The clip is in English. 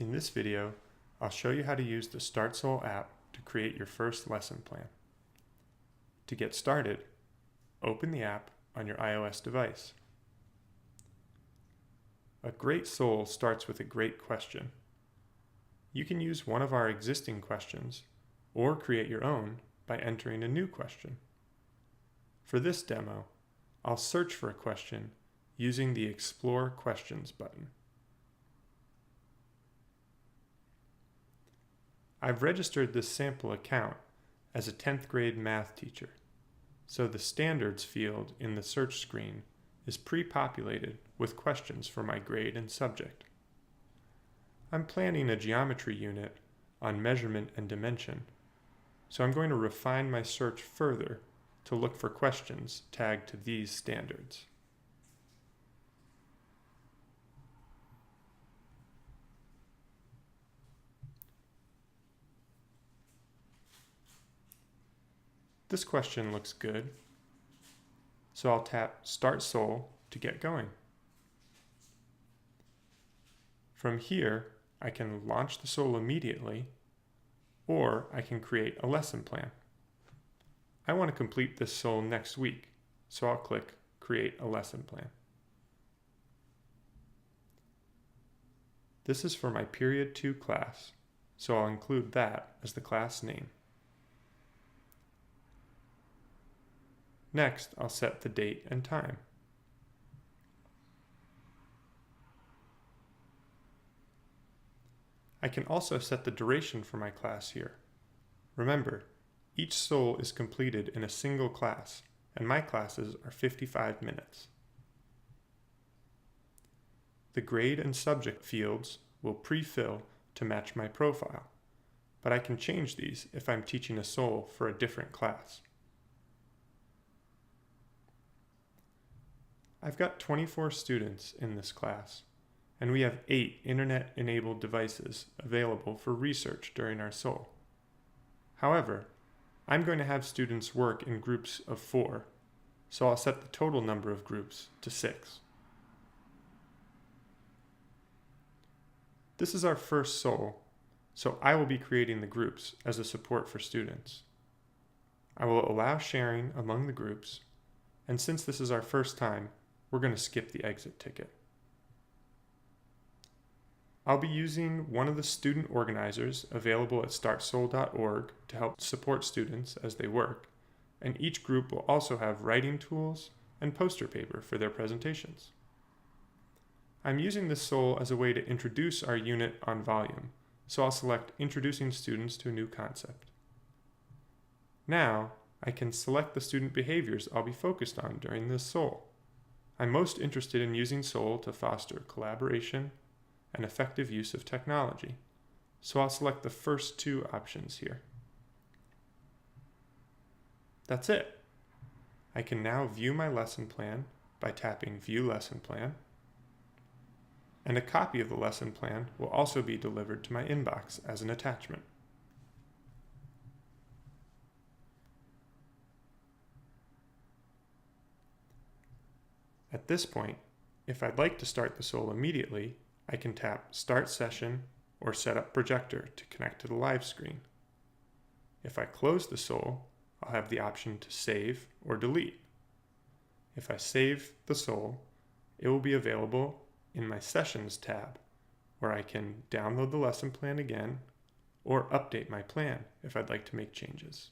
In this video, I'll show you how to use the StartSOLE app to create your first lesson plan. To get started, open the app on your iOS device. A great SOLE starts with a great question. You can use one of our existing questions or create your own by entering a new question. For this demo, I'll search for a question using the Explore Questions button. I've registered this sample account as a 10th grade math teacher, so the Standards field in the search screen is pre-populated with questions for my grade and subject. I'm planning a geometry unit on measurement and dimension, so I'm going to refine my search further to look for questions tagged to these standards. This question looks good, so I'll tap Start SOLE to get going. From here, I can launch the SOLE immediately, or I can create a lesson plan. I want to complete this SOLE next week, so I'll click Create a Lesson Plan. This is for my Period 2 class, so I'll include that as the class name. Next, I'll set the date and time. I can also set the duration for my class here. Remember, each SOLE is completed in a single class, and my classes are 55 minutes. The grade and subject fields will pre-fill to match my profile, but I can change these if I'm teaching a SOLE for a different class. I've got 24 students in this class, and we have 8 internet-enabled devices available for research during our SOLE. However, I'm going to have students work in groups of 4, so I'll set the total number of groups to 6. This is our first SOLE, so I will be creating the groups as a support for students. I will allow sharing among the groups, and since this is our first time, we're going to skip the exit ticket. I'll be using one of the student organizers available at StartSOLE.org to help support students as they work, and each group will also have writing tools and poster paper for their presentations. I'm using this SOLE as a way to introduce our unit on volume, so I'll select Introducing Students to a New Concept. Now, I can select the student behaviors I'll be focused on during this SOLE. I'm most interested in using SOLE to foster collaboration and effective use of technology, so I'll select the first 2 options here. That's it. I can now view my lesson plan by tapping View Lesson Plan, and a copy of the lesson plan will also be delivered to my inbox as an attachment. At this point, if I'd like to start the SOLE immediately, I can tap Start Session or Set Up Projector to connect to the live screen. If I close the SOLE, I'll have the option to save or delete. If I save the SOLE, it will be available in my Sessions tab, where I can download the lesson plan again or update my plan if I'd like to make changes.